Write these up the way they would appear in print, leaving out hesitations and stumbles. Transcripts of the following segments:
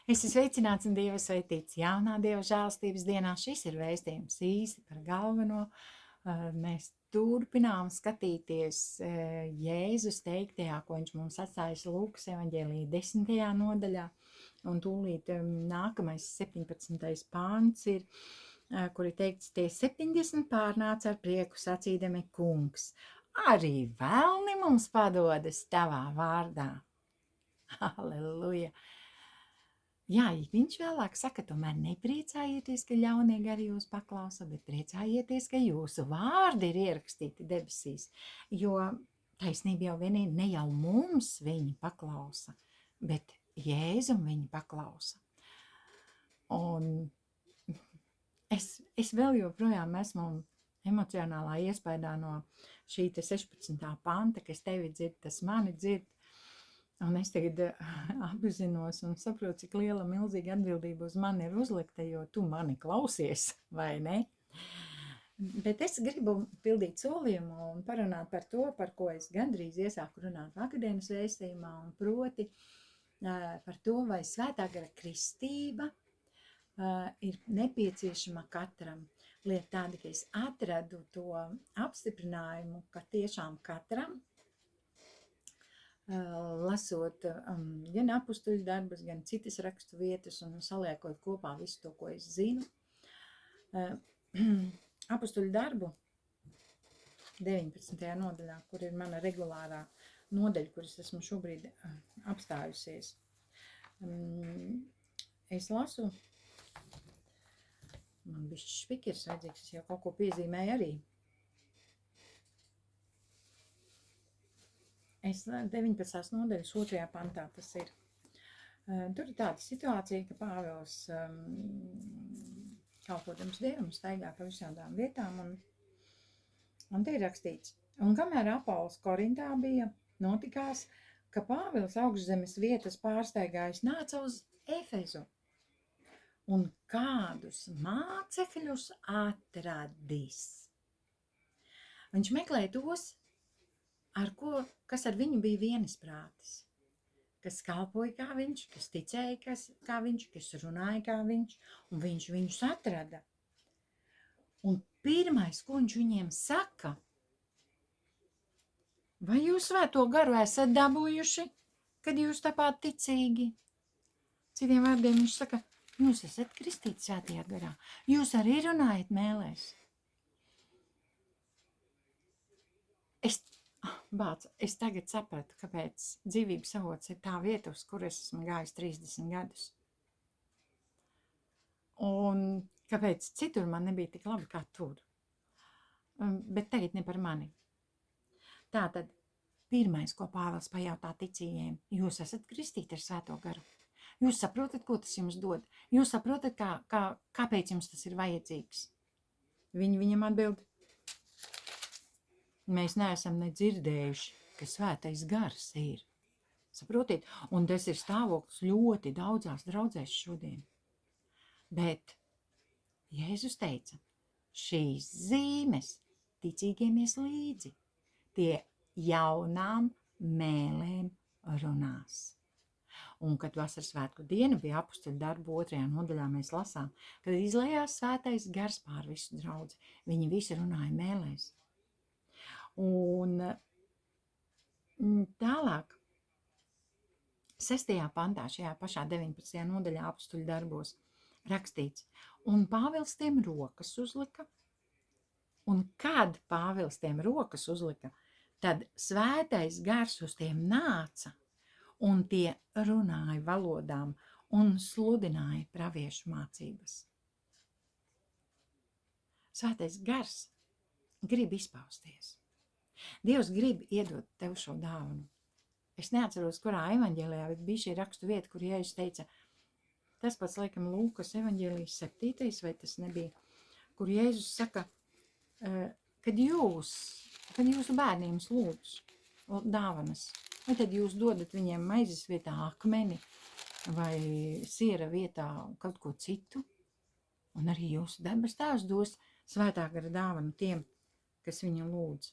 Esi sveicināts un Dieva sveitīts jaunā Dieva žēlstības dienā. Šis ir vēstījums īsi par galveno. Mēs turpinām skatīties Jēzus teiktajā, ko viņš mums atstājis Lūkas evaņģēlija 10. nodaļā. Un tūlīt nākamais 17. pāns ir, kur ir teikts, tie 70 pārnāca ar prieku sacīdami: Kungs, arī velni mums padodas tavā vārdā. Halleluja! Jā, viņš vēlāk saka, tomēr nepriecājieties, ka ļaunie gari jūs paklausa, bet priecājieties, ka jūsu vārdi ir ierakstīti debesīs, jo taisnība jau vienīgi ne jau mums viņi paklausa, bet Jēzum viņi paklausa. Un es vēl joprojām esmu emocionālā iespaidā no šī 16. panta, kas tevi dzird, tas mani dzird. Un es tagad apzinos un saprotu, cik liela, milzīga atbildība uz mani ir uzlikta, jo tu mani klausies, vai ne? Bet es gribu pildīt solījumu un parunāt par to, par ko es gandrīz iesāku runāt vakardienas vēstījumā, un proti par to, vai svētā gara kristība ir nepieciešama katram. Lieta tāda, ka es atradu to apstiprinājumu, ka tiešām katram, lasot gan apustuļu darbus, gan citas rakstu vietas un saliekot kopā visu to, ko es zinu. Apustuļu darbu 19. nodaļā, kur ir mana regulārā nodaļa, kuras esmu šobrīd apstājusies. Es lasu, man bišķi špikers vajadzīgs, es jau kaut ko piezīmēju arī. Es 19. nodaļas 2. pantā tas ir. Tur ir tāda situācija, ka Pāvils kalpodams Dievam staigā pa visādām vietām, un te ir rakstīts. Un kamēr Apols Korintā bija, notikās, ka Pāvils augšzemes vietas pārsteigājis nāca uz Efezu. Un kādus mācekļus atradis. Viņš meklēja tos, kas ar viņu bija vienisprātis, kas kalpoja kā viņš, kas ticēja kā viņš, kas runāja kā viņš, un viņš viņus atrada. Un pirmais, ko viņš viņiem saka, vai jūs svēto garu esat dabūjuši, kad jūs tāpat ticīgi? Citiem vārdiem viņš saka, jūs esat kristīti svētajā garā, jūs arī runājat mēlēs. Es tagad sapratu, kāpēc dzīvības avots ir tā vieta, uz kur es esmu gājis 30 gadus. Un kāpēc citur man nebija tik labi kā tur. Bet tagad ne par mani. Tātad, pirmais, ko Pāvils pajautā ticīgajiem, jūs esat kristīti ar svēto garu. Jūs saprotat, ko tas jums dod? Jūs saprotat, kāpēc jums tas ir vajadzīgs? Viņi viņam atbild, mēs neesam nedzirdējuši, ka svētais gars ir. Saprotiet? Un tas ir stāvoklis ļoti daudzās draudzēs šodien. Bet Jēzus teica, šīs zīmes ticīgiem ies līdzi, tie jaunām mēlēm runās. Un, kad vasaras svētku diena bija apustuļu darbu 2. nodaļā, mēs lasām, kad izlējās svētais gars pār visu draudzi, viņi visi runāja mēlēs. Un tālāk, 6. pantā, šajā pašā 19. nodaļā apustuļu darbos rakstīts, un Pāvils tiem rokas uzlika, un kad Pāvils tiem rokas uzlika, tad svētais gars uz tiem nāca, un tie runāja valodām un sludināja praviešu mācības. Svētais gars grib izpausties. Dievs grib iedot tev šo dāvanu. Es neatceros, kurā evaņģēlijā, bet bija šī rakstu vieta, kur Jēzus teica, tas pats, laikam, Lūkas evaņģēlijas 7. vai tas nebija, kur Jēzus saka, kad jūsu bērniem lūdz dāvanas, vai tad jūs dodat viņiem maizes vietā akmeni vai siera vietā kaut ko citu, un arī jūsu debes tēvs dos svētā gara dāvanu tiem, kas viņu lūdz.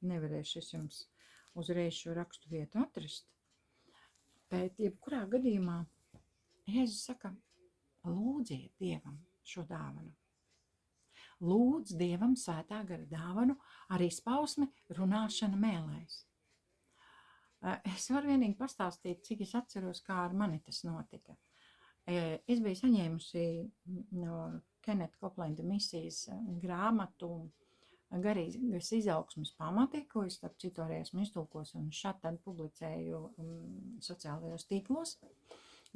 Nevarēšu es jums uzreiz šo rakstu vietu atrast. Bet jebkurā gadījumā Jēzus saka, lūdziet Dievam šo dāvanu. Lūdz Dievam svētā gara dāvanu ar izpausmi runāšana mēlēs. Es varu vienīgi pastāstīt, cik es atceros, kā ar mani tas notika. Es biju saņēmusi no Keneta Koplenda misijas grāmatu garīgas izaugsmes pamati, ko es starp citu arī esmu iztulkos un šad tad publicēju sociālajos tīklos.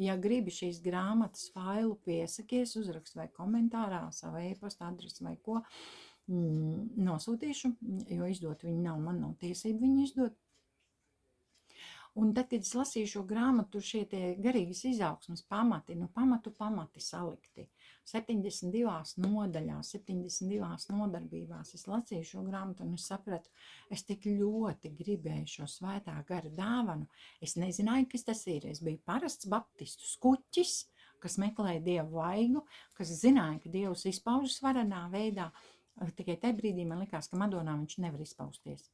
Ja gribi šīs grāmatas failu, piesakies, uzrakst vai komentārā, savu e-pasta adresi vai ko, nosūtīšu, jo izdot viņu nav, man nav tiesība viņu izdot. Un tad, kad es lasīju šo grāmatu, šie tie garīgas izaugsmes pamati, pamati salikti. 72 nodaļās, 72 nodarbībās es lasīju šo grāmatu un es sapratu, es tik ļoti gribēju šo svētā gara dāvanu. Es nezināju, kas tas ir. Es biju parasts baptistu skuķis, kas meklēja Dievu vaigu, kas zināja, ka Dievs izpaužas varenā veidā. Tikai tajā brīdī man likās, ka Madonā viņš nevar izpausties.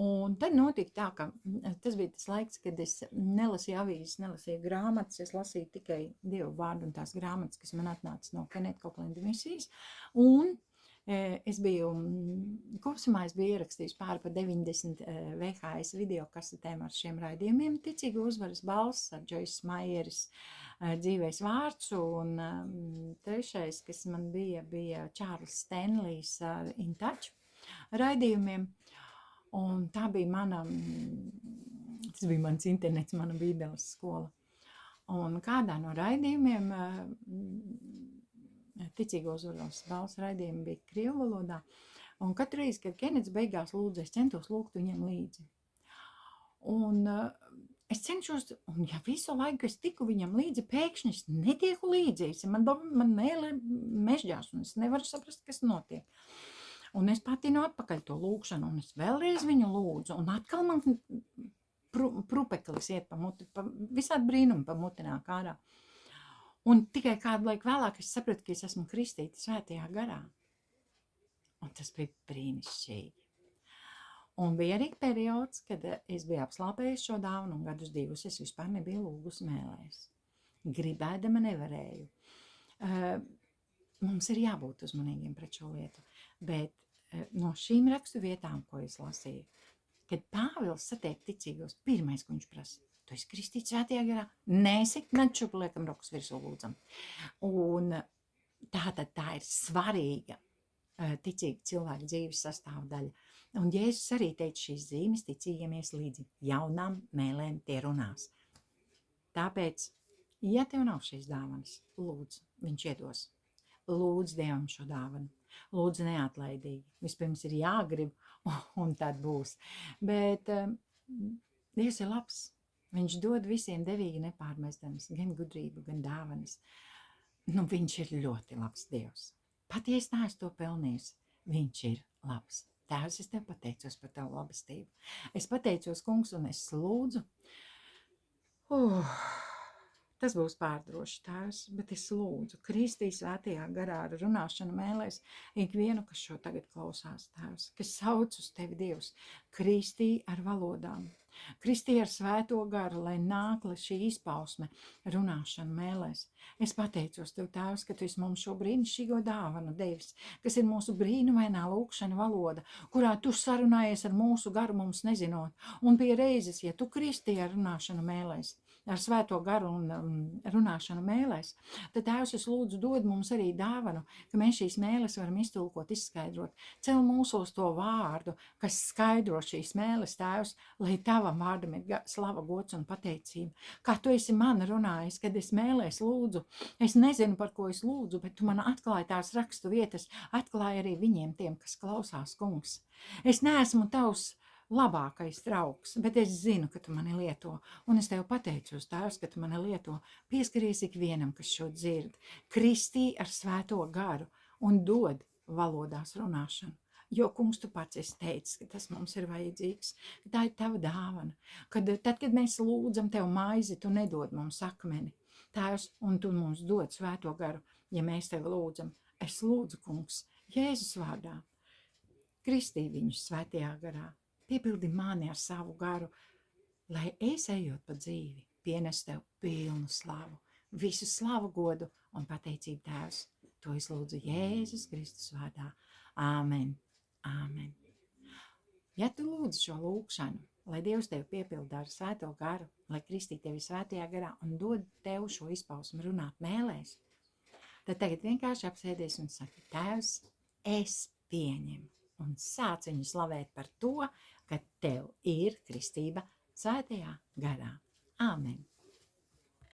Un tad notika tā, ka tas bija tas laiks, kad es nelasīju avīzes, nelasīju grāmatas, es lasīju tikai Dievu vārdu un tās grāmatas, kas man atnāca no Keneta Koplenda misijas. Un es biju, kopsumā es biju ierakstījis pāri pa 90 VHS video kasetēm ar šiem raidījumiem, Ticīga uzvaras balss ar Joyce Maieris dzīvais vārds, un trešais, kas man bija Čārls Stenlijs ar In Touch raidījumiem. Un tā bija tas bija mans internets, mana bībeles skola. Un kādā no raidījumiem, Ticīgo uzvaras balss raidījumi bija krievu valodā, un katru reizi, kad Kenets beigās lūdza, es centos lūgt viņam līdzi. Un es cenšos, un ja visu laiku es tiku viņam līdzi, pēkšņi es netieku līdzi, man mēle mežģās, un es nevaru saprast, kas notiek. Un es patinu atpakaļ to lūkšanu, un es vēlreiz viņu lūdzu, un atkal man prupeklis iet pa muti, visādi brīnumi pa muti nāk ārā. Un tikai kādu laiku vēlāk es sapratu, ka es esmu kristīta svētajā garā. Un tas bija brīnišķīgi. Un bija arī periods, kad es biju apslāpējis šo dāvanu, un gadus 2 es vispār nebiju lūgus mēlēs. Gribēdama nevarēju. Mums ir jābūt uzmanīgiem pret šo lietu, bet no šīm rakstu vietām, ko es lasīju, kad Pāvils satiek ticīgos, pirmais, ko viņš prasa, tu esi kristīts svētajā garā? Nēsi, tad šup liekam rokas virsū lūdzam. Un tā ir svarīga ticīga cilvēka dzīves sastāvdaļa. Un Jēzus arī teica šīs zīmes ticīgiem ies līdzi, jaunām mēlēm tie runās. Tāpēc, ja tev nav šīs dāvanas, lūdzu, viņš iedos. Lūdzu Dievam šo dāvanu. Lūdzu neatlaidīgi. Vispirms ir jāgrib, un tad būs. Bet Dievs ir labs. Viņš dod visiem devīgi nepārmestams, gan gudrību, gan dāvanas. Viņš ir ļoti labs Dievs. Pat ja es neesmu to pelnījis, viņš ir labs. Tēvs, es tev pateicos par tavu labestību. Es pateicos, kungs, un es lūdzu. Tas būs pārdroši, Tēvs, bet es lūdzu Kristī svētajā garā ar runāšanu mēlēs ikvienu, kas šo tagad klausās, Tēvs, kas sauc uz tevi, Dievs, Kristī ar valodām, Kristī ar svēto garu, lai nāk šī izpausme runāšanu mēlēs. Es pateicos tev, Tēvs, ka tu esi mums šo brīnišķīgo dāvanu devis, kas ir mūsu brīnumainā lūkšana valoda, kurā tu sarunājies ar mūsu garu mums nezinot, un pie reizes, ja tu Kristī ar runāšanu mēlēs, ar svēto garu un runāšanu mēlēs, tad Tēvs, es lūdzu dod mums arī dāvanu, ka mēs šīs mēles varam iztulkot, izskaidrot. Cel mūsos to vārdu, kas skaidro šīs mēles, Tēvs, lai tavam vārdam ir slava, gods un pateicība. Kā tu esi man runājis, kad es mēlēs lūdzu, es nezinu, par ko es lūdzu, bet tu man atklāji tās rakstu vietas, atklāji arī viņiem tiem, kas klausās, kungs. Es neesmu tavs labākais draugs, bet es zinu, ka tu mani lieto, un es tev pateicos, Tēvs, ka tu mani lieto. Pieskaries ikvienam, kas šo dzird, Kristī ar svēto garu un dod valodās runāšanu. Jo, kungs, tu pats esi teicis, ka tas mums ir vajadzīgs, ka tā ir tava dāvana. Tad, kad mēs lūdzam tev maizi, tu nedod mums akmeni, Tēvs, un tu mums dod svēto garu, ja mēs tev lūdzam. Es lūdzu, kungs, Jēzus vārdā, Kristī viņus svētajā garā. piepildi mani ar savu garu, lai es ejot pa dzīvi, pienes tev pilnu slavu, visu slavu, godu un pateicību Tēvs. To es lūdzu Jēzus Kristus vārdā. Āmen. Āmen. Ja tu lūdz šo lūkšanu, lai Dievs tevi piepilda ar svēto garu, lai kristī tevi svētajā garā un dod tev šo izpausmu runāt mēlēs, tad tagad vienkārši apsēdies un saki, Tēvs, es pieņemu un sāc viņu slavēt par to, ka tev ir kristība svētajā garā. Āmen.